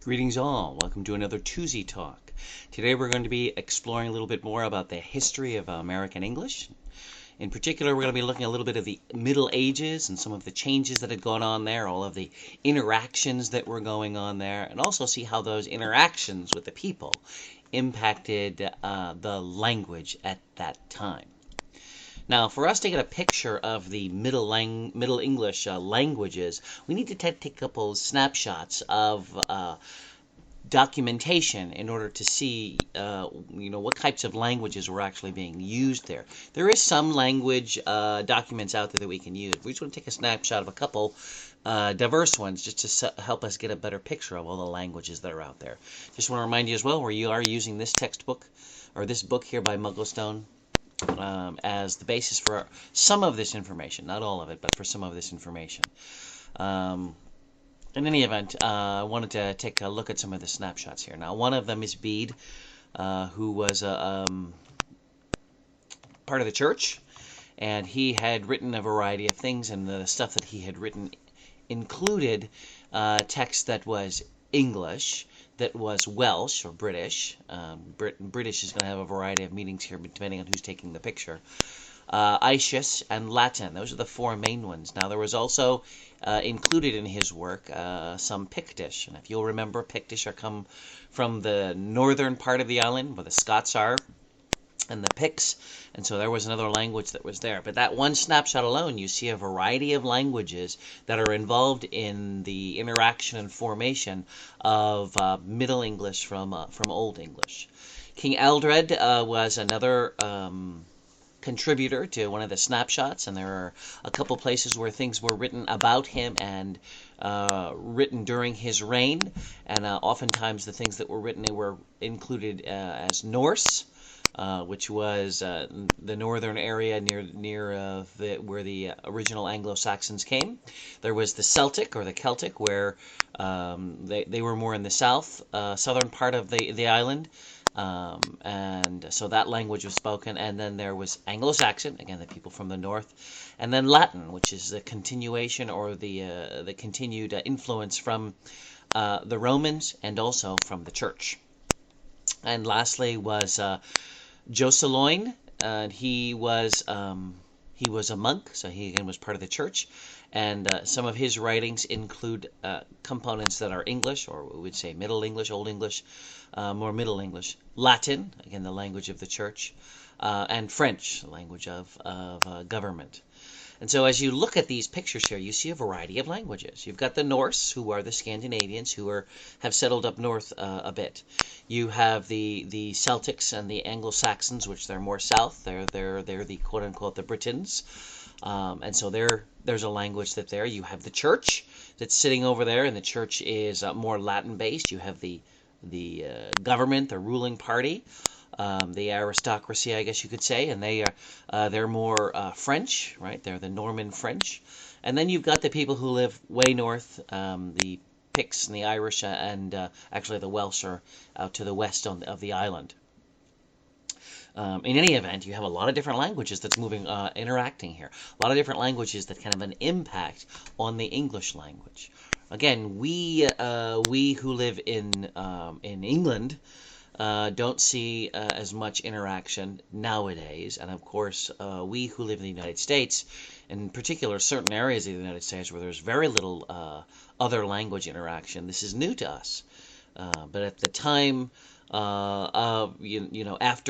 Greetings all, welcome to another Tuesday Talk. Today we're going to be exploring a little bit more about the history of American English. In particular, we're going to be looking a little bit of the Middle Ages and some of the changes that had gone on there, all of the interactions that were going on there, and also see how those interactions with the people impacted the language at that time. Now, for us to get a picture of the Middle English languages, we need to take a couple snapshots of documentation in order to see, what types of languages were actually being used there. There is some language documents out there that we can use. We just want to take a snapshot of a couple diverse ones just to help us get a better picture of all the languages that are out there. Just want to remind you as well, where you are using this textbook or this book here by Mugglestone as the basis for some of this information, not all of it, but for some of this information. In any event, I wanted to take a look at some of the snapshots here. Now, one of them is Bede, who was part of the church, and he had written a variety of things, and the stuff that he had written included text that was English, that was Welsh or British. British is going to have a variety of meanings here depending on who's taking the picture. Irish and Latin. Those are the four main ones. Now, there was also included in his work some Pictish. And if you'll remember, Pictish are come from the northern part of the island, where the Scots are, and the Picts. And so there was another language that was there. But that one snapshot alone, you see a variety of languages that are involved in the interaction and formation of Middle English from Old English. King Eldred was another contributor to one of the snapshots, and there are a couple places where things were written about him and written during his reign, and oftentimes the things that were written were included as Norse, which was the northern area near where the original Anglo-Saxons came. There was the Celtic or the Celtic, where they were more in the southern part of the island. And so that language was spoken, and then there was Anglo-Saxon, again the people from the north, and then Latin, which is the continuation or the continued influence from the Romans and also from the church. And lastly was Josceloin, and he was a monk, so he again was part of the church, and some of his writings include components that are English, or we would say Middle English, Old English, more Middle English, Latin, again the language of the church, and French, the language of government. And so as you look at these pictures here, you see a variety of languages. You've got the Norse, who are the Scandinavians, who have settled up north a bit. You have the Celtics and the Anglo-Saxons, which they're more south. They're the quote-unquote the Britons. And so there's a language that there. You have the church that's sitting over there, and the church is more Latin-based. You have the government, the ruling party, the aristocracy, I guess you could say, and they're more French, right? They're the Norman French. And then you've got the people who live way north, the Picts and the Irish, and actually the Welsh are out to the west of the island. In any event, you have a lot of different languages that's interacting here. A lot of different languages that kind of an impact on the English language. Again, we who live in England don't see as much interaction nowadays, and of course, we who live in the United States, in particular certain areas of the United States where there's very little other language interaction, this is new to us. But at the time, after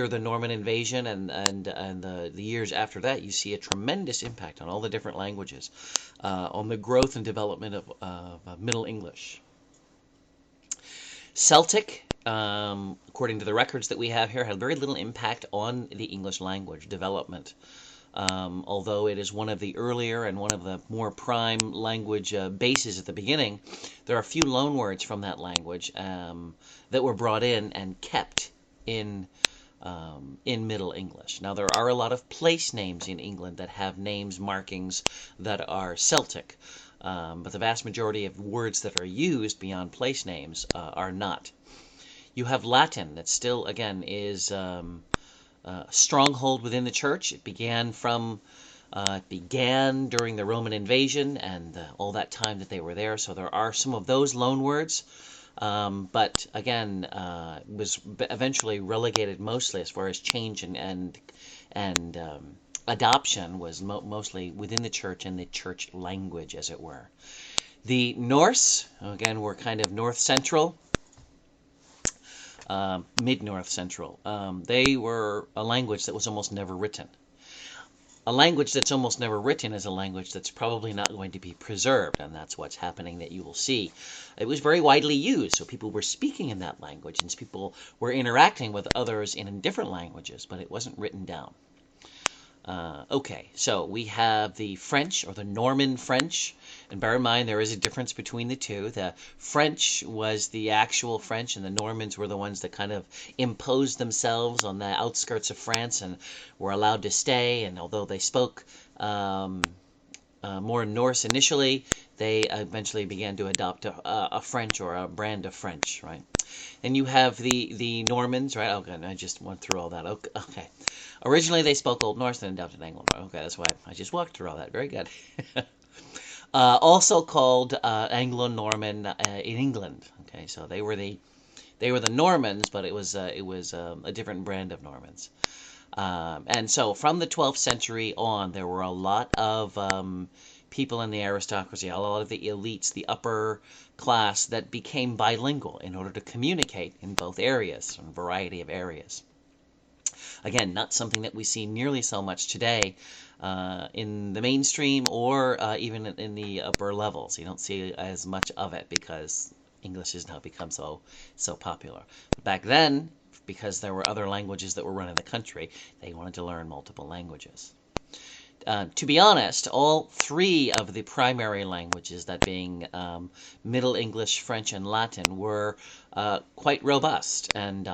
the Norman invasion and the years after that, you see a tremendous impact on all the different languages, on the growth and development of Middle English. Celtic, according to the records that we have here, had very little impact on the English language development. Although it is one of the earlier and one of the more prime language bases at the beginning, there are a few loanwords from that language that were brought in and kept in Middle English. Now, there are a lot of place names in England that have names markings that are Celtic, but the vast majority of words that are used beyond place names are not. You have Latin that still, again, is stronghold within the church. It began during the Roman invasion and all that time that they were there. So there are some of those loanwords But again, was eventually relegated mostly as far as change and adoption was mostly within the church and the church language, as it were. The Norse, again, were kind of north central, mid north central. They were a language that was almost never written. A language that's almost never written is a language that's probably not going to be preserved, and that's what's happening that you will see. It was very widely used, so people were speaking in that language, and people were interacting with others in different languages, but it wasn't written down. Okay, so we have the French or the Norman French, and bear in mind there is a difference between the two. The French was the actual French, and the Normans were the ones that kind of imposed themselves on the outskirts of France and were allowed to stay. And although they spoke more Norse initially, they eventually began to adopt a French or a brand of French, right? And you have the Normans, right? Okay, I just went through all that. Okay. Originally, they spoke Old Norse, then adopted Anglo. Okay, that's why I just walked through all that. Very good. Also called Anglo-Norman in England. Okay, so they were the Normans, but it was a different brand of Normans. And so from the 12th century on, there were a lot of people in the aristocracy, a lot of the elites, the upper class that became bilingual in order to communicate in both areas, a variety of areas. Again, not something that we see nearly so much today in the mainstream or even in the upper levels. You don't see as much of it because English has now become so popular. But back then, because there were other languages that were running the country, they wanted to learn multiple languages. To be honest, all three of the primary languages, that being Middle English, French, and Latin, were quite robust and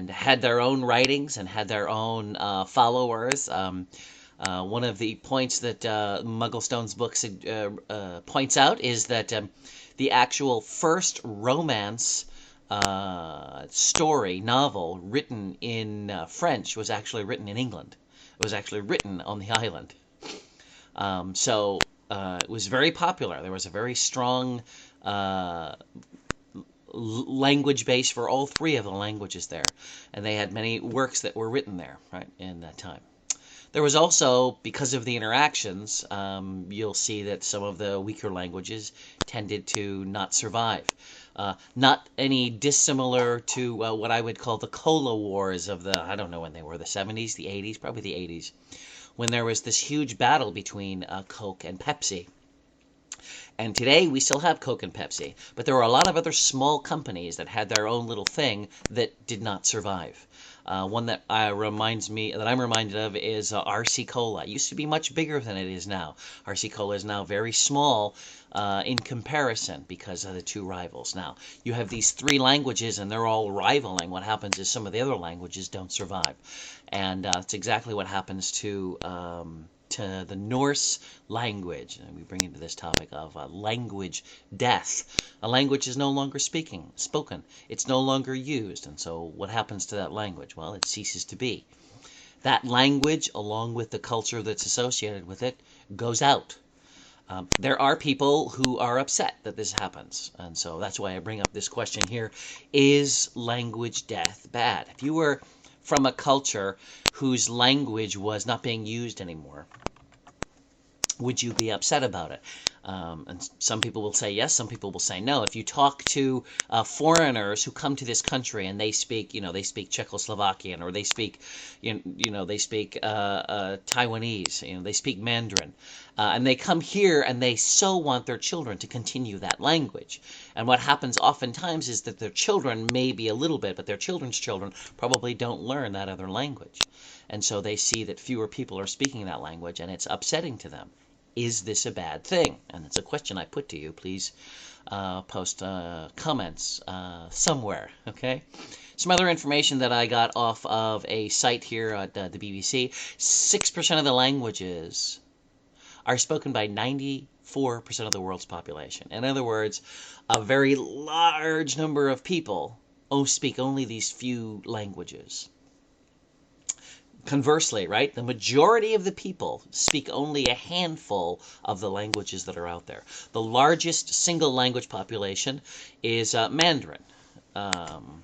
had their own writings and had their own followers. One of the points that Mugglestone's books points out is that the actual first romance story novel written in French was actually written in England. It was actually written on the island. So it was very popular. There was a very strong language base for all three of the languages there, and they had many works that were written there, right, in that time. There was also, because of the interactions, you'll see that some of the weaker languages tended to not survive. Not any dissimilar to what I would call the Cola Wars of the, I don't know when they were, the 70s, the 80s, probably the 80s, when there was this huge battle between Coke and Pepsi. And today we still have Coke and Pepsi, but there were a lot of other small companies that had their own little thing that did not survive. One that I'm reminded of is RC Cola. It used to be much bigger than it is now. RC Cola is now very small in comparison because of the two rivals. Now, you have these three languages and they're all rivaling. What happens is some of the other languages don't survive. And that's exactly what happens to the Norse language. And we bring into this topic of language death. A language is no longer spoken. It's no longer used. And so what happens to that language? Well, it ceases to be. That language, along with the culture that's associated with it, goes out. There are people who are upset that this happens. And so that's why I bring up this question here. Is language death bad? If you were from a culture whose language was not being used anymore, would you be upset about it? And some people will say yes, some people will say no. If you talk to foreigners who come to this country and they speak, they speak Czechoslovakian, or they speak, they speak Taiwanese, they speak Mandarin, and they come here and they so want their children to continue that language. And what happens oftentimes is that their children, maybe a little bit, but their children's children probably don't learn that other language. And so they see that fewer people are speaking that language, and it's upsetting to them. Is this a bad thing? And it's a question I put to you. Please post comments somewhere, okay? Some other information that I got off of a site here at the BBC. 6% of the languages are spoken by 94% of the world's population. In other words, a very large number of people speak only these few languages. Conversely, right, the majority of the people speak only a handful of the languages that are out there. The largest single language population is Mandarin, um,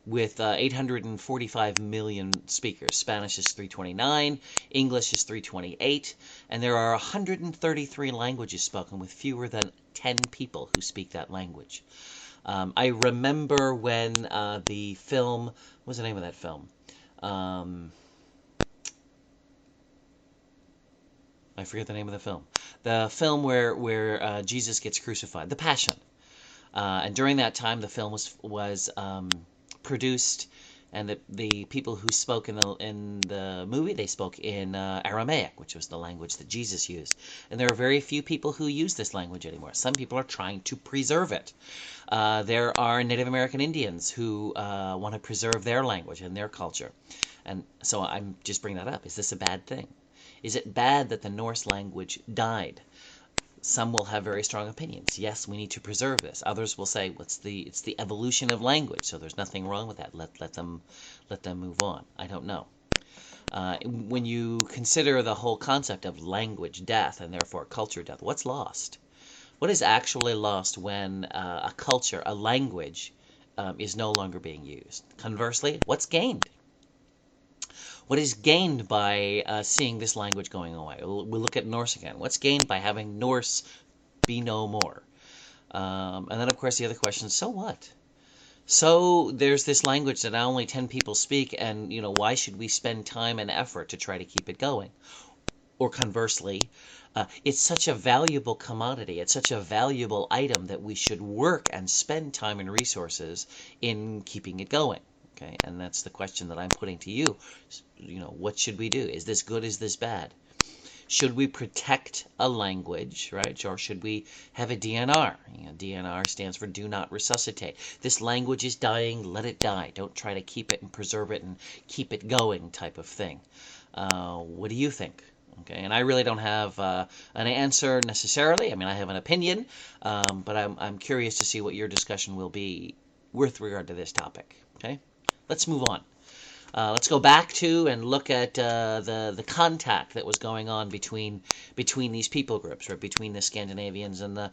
with 845 million speakers. Spanish is 329, English is 328, and there are 133 languages spoken with fewer than 10 people who speak that language. I remember when the film, what was the name of that film? I forget the name of the film. The film where Jesus gets crucified, The Passion. And during that time, the film was produced, and the people who spoke in the movie, they spoke in Aramaic, which was the language that Jesus used. And there are very few people who use this language anymore. Some people are trying to preserve it. There are Native American Indians who want to preserve their language and their culture. And so I'm just bringing that up. Is this a bad thing? Is it bad that the Norse language died? Some will have very strong opinions. Yes, we need to preserve this. Others will say, it's the evolution of language, so there's nothing wrong with that. Let them move on. I don't know. When you consider the whole concept of language death and therefore culture death, what's lost? What is actually lost when a culture, a language, is no longer being used? Conversely, what's gained? What is gained by seeing this language going away? We'll look at Norse again. What's gained by having Norse be no more? And then, of course, the other question is, so what? So there's this language that only 10 people speak, and, why should we spend time and effort to try to keep it going? Or conversely, it's such a valuable commodity, it's such a valuable item that we should work and spend time and resources in keeping it going. Okay, and that's the question that I'm putting to you. What should we do? Is this good? Is this bad? Should we protect a language, right? Or should we have a DNR? DNR stands for do not resuscitate. This language is dying, let it die. Don't try to keep it and preserve it and keep it going type of thing. What do you think? Okay, and I really don't have an answer necessarily. I mean, I have an opinion, but I'm curious to see what your discussion will be with regard to this topic. Okay, let's move on. Let's go back to and look at the contact that was going on between these people groups, right? Between the Scandinavians and the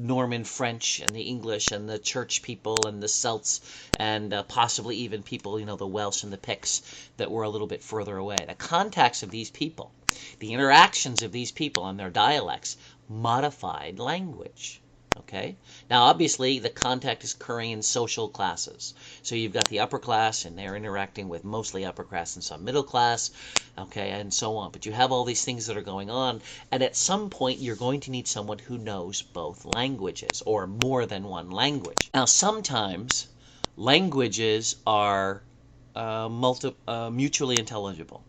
Norman French and the English and the Church people and the Celts and possibly even people, the Welsh and the Picts that were a little bit further away. The contacts of these people, the interactions of these people and their dialects modified language. Okay. Now, obviously, the contact is occurring in social classes. So you've got the upper class, and they're interacting with mostly upper class and some middle class, okay, and so on. But you have all these things that are going on, and at some point, you're going to need someone who knows both languages, or more than one language. Now, sometimes languages are mutually intelligible.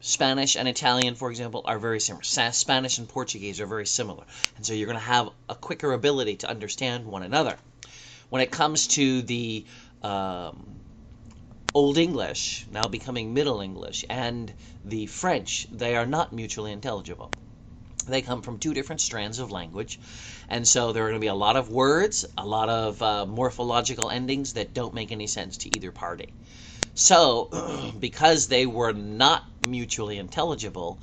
Spanish and Italian, for example, are very similar. Spanish and Portuguese are very similar. And so you're going to have a quicker ability to understand one another. When it comes to the Old English, now becoming Middle English, and the French, they are not mutually intelligible. They come from two different strands of language. And so there are going to be a lot of words, a lot of morphological endings that don't make any sense to either party. So, because they were not mutually intelligible,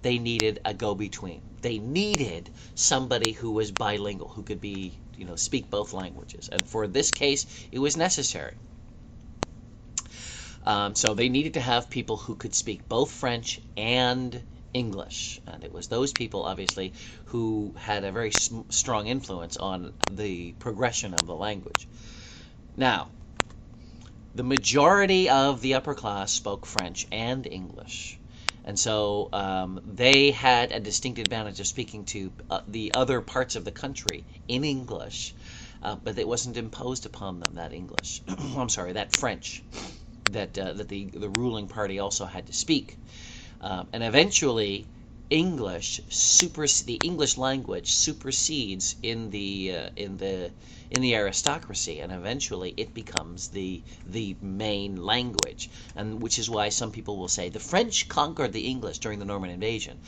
they needed a go-between. They needed somebody who was bilingual, who could be, speak both languages. And for this case, it was necessary. So they needed to have people who could speak both French and English. And it was those people, obviously, who had a very strong influence on the progression of the language. Now, the majority of the upper class spoke French and English. And so they had a distinct advantage of speaking to the other parts of the country in English, but it wasn't imposed upon them, that English. I'm sorry, that French, that the ruling party also had to speak. And eventually, the English language supersedes in the aristocracy, and eventually it becomes the main language, and which is why some people will say the French conquered the English during the Norman invasion,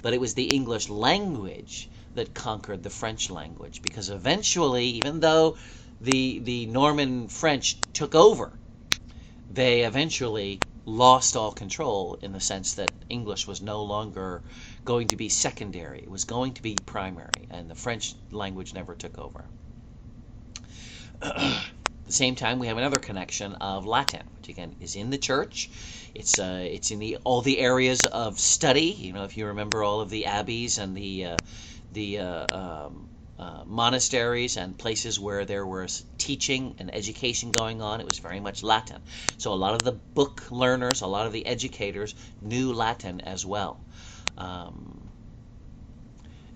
but it was the English language that conquered the French language, because eventually, even though the Norman French took over, they eventually lost all control in the sense that English was no longer going to be secondary. It was going to be primary, and the French language never took over. At the same time, we have another connection of Latin, which again is in the church. It's in all the areas of study. If you remember all of the abbeys and the monasteries and places where there was teaching and education going on, it was very much Latin. So a lot of the book learners, a lot of the educators knew Latin as well.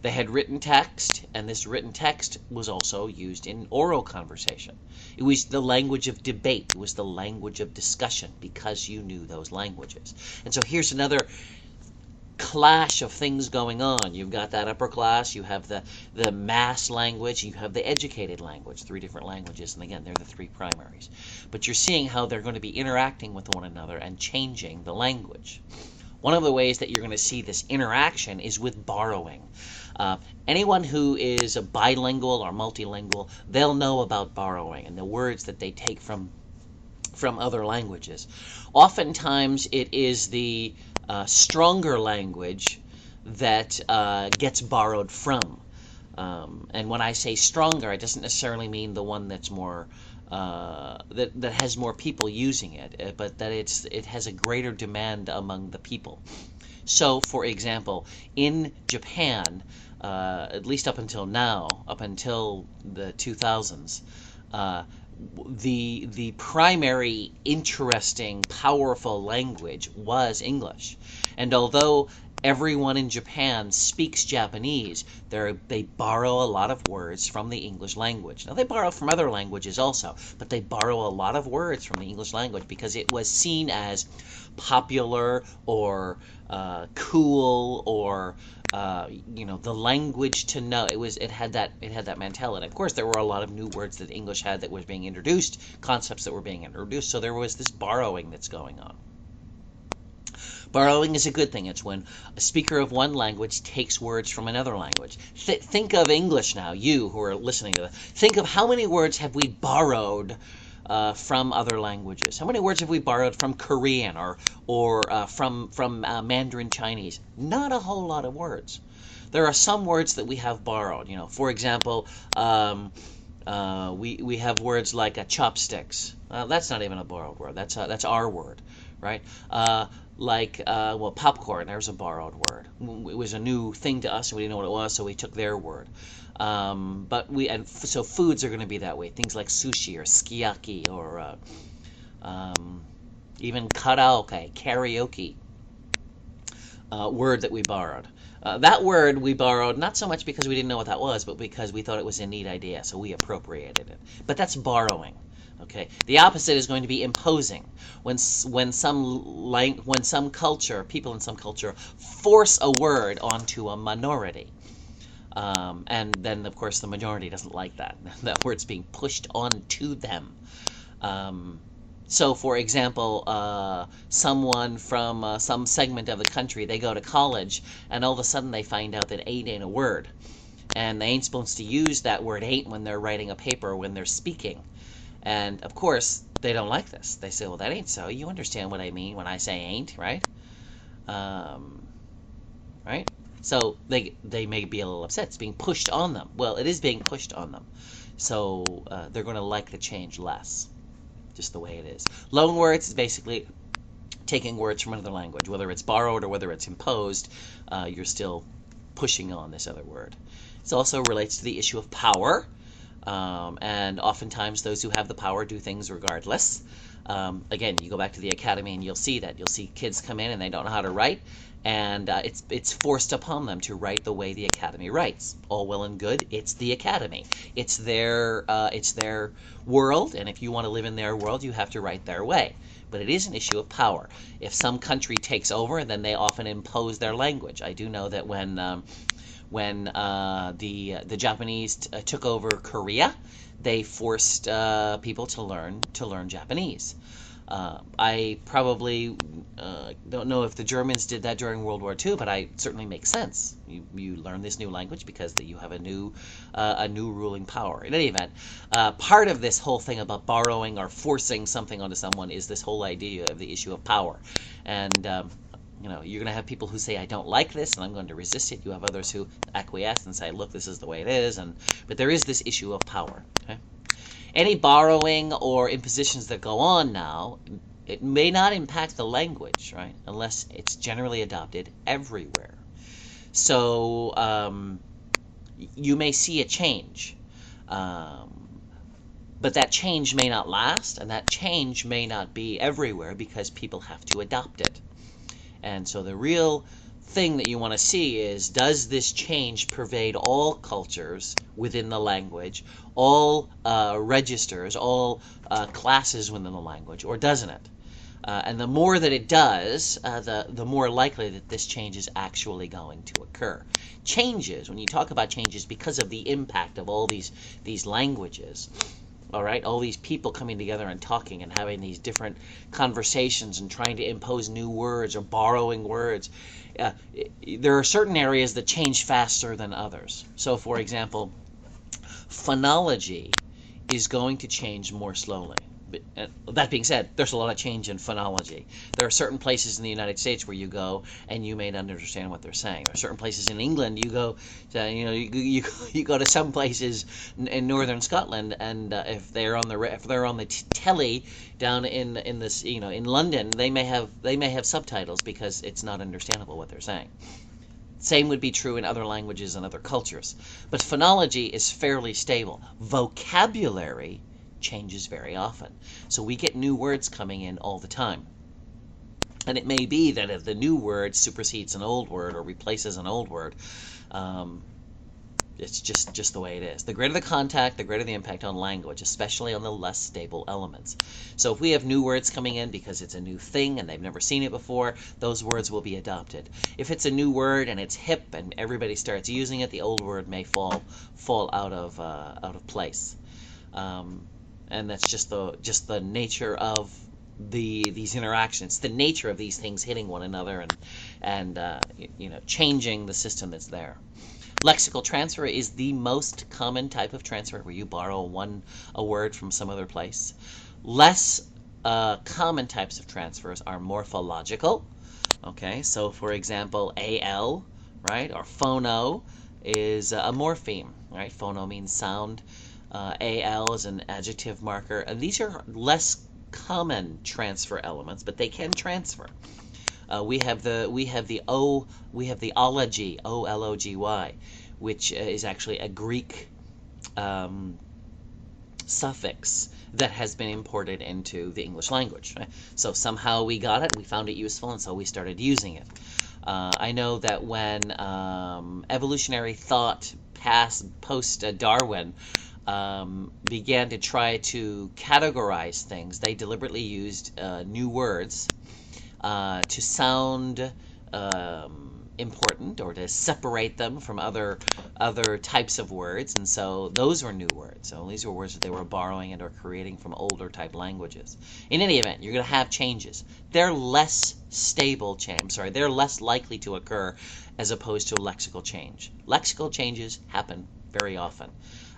They had written text, and this written text was also used in oral conversation. It was the language of debate. It was the language of discussion because you knew those languages. And so here's another clash of things going on. You've got that upper class, you have the mass language, you have the educated language, three different languages, and again, they're the three primaries. But you're seeing how they're going to be interacting with one another and changing the language. One of the ways that you're going to see this interaction is with borrowing. Anyone who is a bilingual or multilingual, they'll know about borrowing and the words that they take from other languages. Oftentimes, it is the stronger language that gets borrowed from. And when I say stronger, it doesn't necessarily mean the one that's more that has more people using it, but that it has a greater demand among the people. So, for example, in Japan, at least up until now, up until the 2000s, the primary interesting, powerful language was English. And although everyone in Japan speaks Japanese, they borrow a lot of words from the English language. Now, they borrow from other languages also, but they borrow a lot of words from the English language because it was seen as popular or cool or the language to know. It had that mentality. Of course, there were a lot of new words that English had that was being introduced, concepts that were being introduced. So there was this borrowing that's going on. Borrowing is a good thing. It's when a speaker of one language takes words from another language. Think of English now, you who are listening to this. Think of how many words have we borrowed from other languages. How many words have we borrowed from Korean or from Mandarin Chinese? Not a whole lot of words. There are some words that we have borrowed. For example, we have words like chopsticks. That's not even a borrowed word. That's our word, right? Popcorn. There's a borrowed word. It was a new thing to us, and we didn't know what it was, so we took their word. So foods are going to be that way. Things like sushi or sukiyaki or even karaoke, word that we borrowed. That word we borrowed not so much because we didn't know what that was, but because we thought it was a neat idea, so we appropriated it. But that's borrowing. Okay. The opposite is going to be imposing. When some culture, people in some culture, force a word onto a minority. And then, of course, the majority doesn't like that. That word's being pushed onto them. So, for example, someone from some segment of the country, they go to college, and all of a sudden they find out that ain't a word. And they ain't supposed to use that word ain't when they're writing a paper or when they're speaking. And, of course, they don't like this. They say, well, that ain't so. You understand what I mean when I say ain't, right? Right? So they may be a little upset. It's being pushed on them. Well, it is being pushed on them. So they're going to like the change less. Just the way it is. Loan words is basically taking words from another language. Whether it's borrowed or whether it's imposed, you're still pushing on this other word. It also relates to the issue of power. And oftentimes those who have the power do things regardless. Again, you go back to the academy and you'll see that. You'll see kids come in and they don't know how to write, and it's forced upon them to write the way the academy writes. All well and good. It's the academy. It's their world, and if you want to live in their world, you have to write their way. But it is an issue of power. If some country takes over, then they often impose their language. I do know that when the Japanese took over Korea, they forced people to learn Japanese. I probably don't know if the Germans did that during World War II, but it certainly makes sense. You learn this new language because you have a new ruling power. In any event, part of this whole thing about borrowing or forcing something onto someone is this whole idea of the issue of power. And you're going to have people who say, I don't like this, and I'm going to resist it. You have others who acquiesce and say, look, this is the way it is. But there is this issue of power. Okay? Any borrowing or impositions that go on now, it may not impact the language, right? Unless it's generally adopted everywhere. So you may see a change. But that change may not last, and that change may not be everywhere because people have to adopt it. And so the real thing that you want to see is, does this change pervade all cultures within the language, all registers, all classes within the language, or doesn't it? And the more that it does, the more likely that this change is actually going to occur. Changes, when you talk about changes, because of the impact of all these languages, all right, all these people coming together and talking and having these different conversations and trying to impose new words or borrowing words, there are certain areas that change faster than others. So, for example, phonology is going to change more slowly. That being said, there's a lot of change in phonology. There are certain places in the United States where you go and you may not understand what they're saying. There are certain places in England you go to, you go to some places in northern Scotland, and if they're on the telly down in this in London, they may have subtitles because it's not understandable what they're saying. Same would be true in other languages and other cultures. But phonology is fairly stable. Vocabulary changes very often. So we get new words coming in all the time. And it may be that if the new word supersedes an old word or replaces an old word, it's just the way it is. The greater the contact, the greater the impact on language, especially on the less stable elements. So if we have new words coming in because it's a new thing and they've never seen it before, those words will be adopted. If it's a new word and it's hip and everybody starts using it, the old word may fall out of place. And that's just the nature of these interactions, the nature of these things hitting one another and changing the system that's there. Lexical transfer is the most common type of transfer where you borrow a word from some other place. Less common types of transfers are morphological. Okay, so for example, al, right, or phono is a morpheme, right? Phono means sound. Al is an adjective marker. And these are less common transfer elements, but they can transfer. We have the ology, O-L-O-G-Y, which is actually a Greek suffix that has been imported into the English language. Right? So somehow we got it, we found it useful, and so we started using it. I know that when evolutionary thought post-Darwin began to try to categorize things, they deliberately used new words to sound important or to separate them from other types of words, and so those were new words. So these were words that they were borrowing and or creating from older type languages. In any event, you're going to have changes. They're less stable they're less likely to occur as opposed to lexical change. Lexical changes happen very often.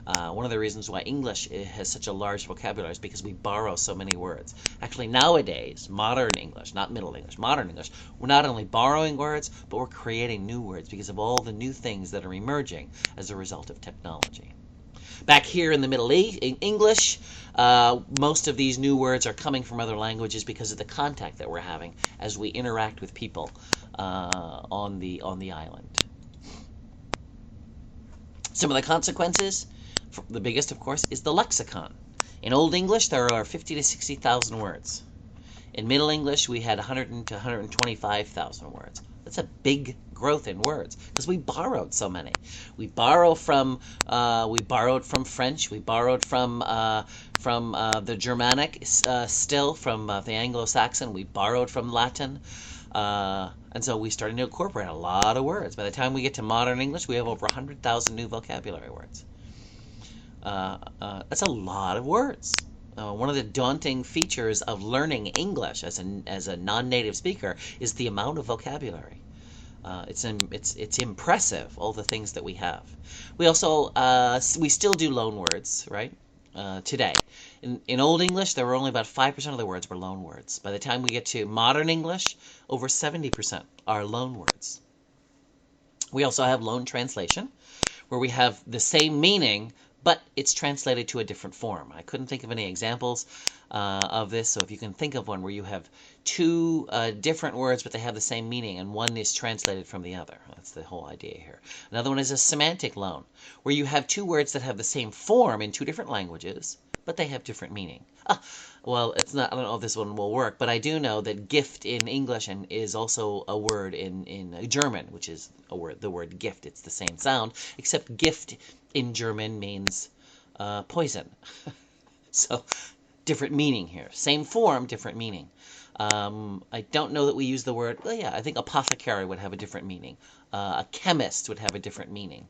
One of the reasons why English has such a large vocabulary is because we borrow so many words. Actually, nowadays, modern English, not Middle English, modern English, we're not only borrowing words, but we're creating new words because of all the new things that are emerging as a result of technology. Back here in the Middle East, in English, most of these new words are coming from other languages because of the contact that we're having as we interact with people on the island. Some of the consequences. The biggest, of course, is the lexicon. In Old English, there are 50 to 60,000 words. In Middle English, we had 100 to 125,000 words. That's a big growth in words because we borrowed so many. We borrowed from French. We borrowed from the Germanic, still from the Anglo-Saxon. We borrowed from Latin. And so we started to incorporate a lot of words. By the time we get to modern English, we have over 100,000 new vocabulary words. That's a lot of words. One of the daunting features of learning English as a non-native speaker is the amount of vocabulary. It's impressive, all the things that we have. We also we still do loan words, right? Today, in Old English, there were only about 5% of the words were loan words. By the time we get to modern English, over 70% are loan words. We also have loan translation, where we have the same meaning, but it's translated to a different form. I couldn't think of any examples of this, so if you can think of one where you have two different words, but they have the same meaning, and one is translated from the other. That's the whole idea here. Another one is a semantic loan, where you have two words that have the same form in two different languages, but they have different meaning. Well, it's not. I don't know if this one will work, but I do know that gift in English and is also a word in German, which is a word. The word gift. It's the same sound, except gift in German means poison. So different meaning here. Same form, different meaning. I don't know that we use the word. Well, yeah, I think apothecary would have a different meaning. A chemist would have a different meaning.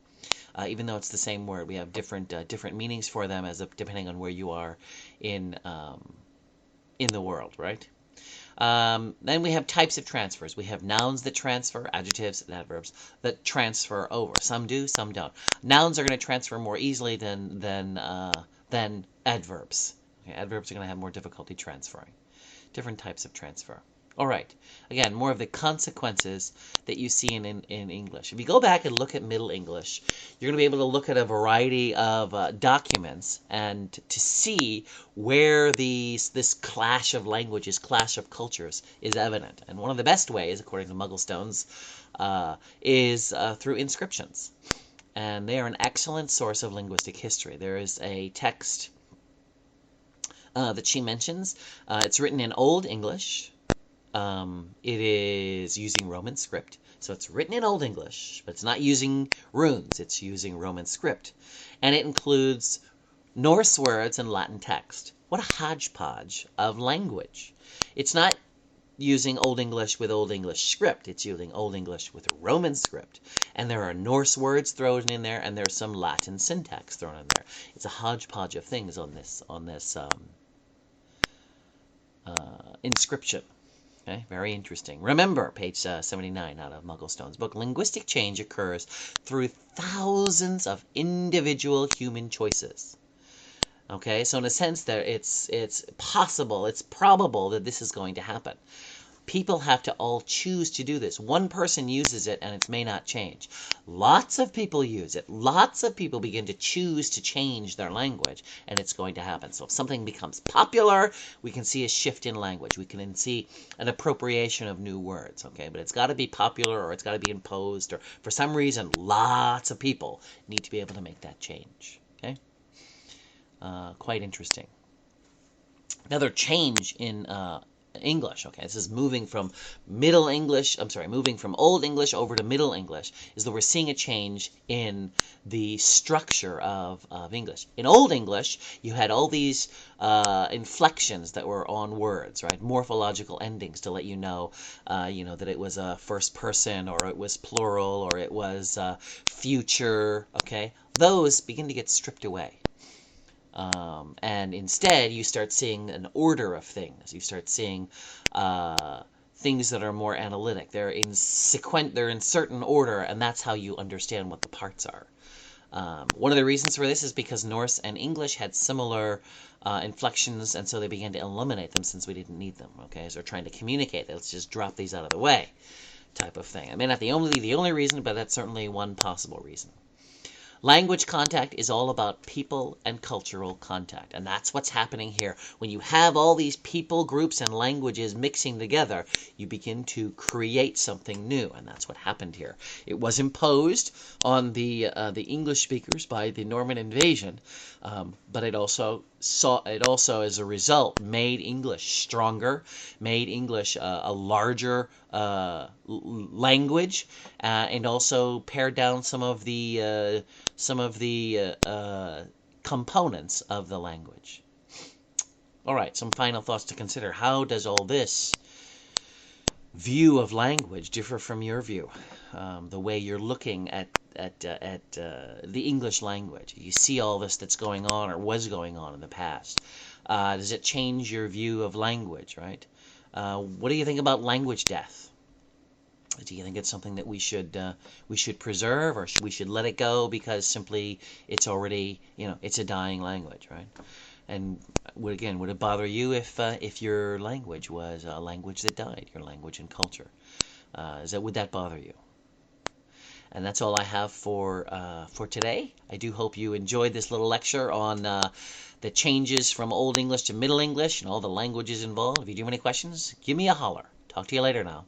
Even though it's the same word, we have different meanings for them depending on where you are in the world, right? Then we have types of transfers. We have nouns that transfer, adjectives and adverbs that transfer over. Some do, some don't. Nouns are going to transfer more easily than adverbs. Okay, adverbs are going to have more difficulty transferring. Different types of transfer. All right. Again, more of the consequences that you see in English. If you go back and look at Middle English, you're going to be able to look at a variety of documents and to see where this clash of languages, clash of cultures is evident. And one of the best ways, according to Mugglestones, is through inscriptions. And they are an excellent source of linguistic history. There is a text that she mentions. It's written in Old English. It is using Roman script. So it's written in Old English, but it's not using runes. It's using Roman script. And it includes Norse words and Latin text. What a hodgepodge of language. It's not using Old English with Old English script. It's using Old English with Roman script. And there are Norse words thrown in there, and there's some Latin syntax thrown in there. It's a hodgepodge of things on this inscription. Okay, very interesting. Remember, page 79 out of Mugglestone's book, linguistic change occurs through thousands of individual human choices. Okay, so in a sense, it's possible, it's probable that this is going to happen. People have to all choose to do this. One person uses it and it may not change. Lots of people use it. Lots of people begin to choose to change their language, and it's going to happen. So if something becomes popular, we can see a shift in language. We can see an appropriation of new words, okay? But it's got to be popular, or it's got to be imposed, or for some reason, lots of people need to be able to make that change, okay? Quite interesting. Another change in English, okay, this is moving from moving from Old English over to Middle English, is that we're seeing a change in the structure of English. In Old English, you had all these inflections that were on words, right? Morphological endings to let you know, that it was a first person, or it was plural, or it was future, okay? Those begin to get stripped away. And instead, you start seeing an order of things. You start seeing things that are more analytic. They're in certain order, and that's how you understand what the parts are. One of the reasons for this is because Norse and English had similar inflections, and so they began to eliminate them since we didn't need them. Okay, so they're trying to communicate. Let's just drop these out of the way, type of thing. I mean, not the only reason, but that's certainly one possible reason. Language contact is all about people and cultural contact, and that's what's happening here. When you have all these people, groups, and languages mixing together, you begin to create something new, and that's what happened here. It was imposed on the English speakers by the Norman invasion, but it also, as a result, made English stronger, made English a larger language, and also pared down some of the components of the language. All right, some final thoughts to consider. How does all this view of language differ from your view? The way you're looking at the English language. You see all this that's going on or was going on in the past. Does it change your view of language, right? What do you think about language death? Do you think it's something that we should preserve, or we should let it go because simply it's already, it's a dying language, right? And would it bother you if your language was a language that died, your language and culture? Would that bother you? And that's all I have for today. I do hope you enjoyed this little lecture on the changes from Old English to Middle English and all the languages involved. If you do have any questions, give me a holler. Talk to you later now.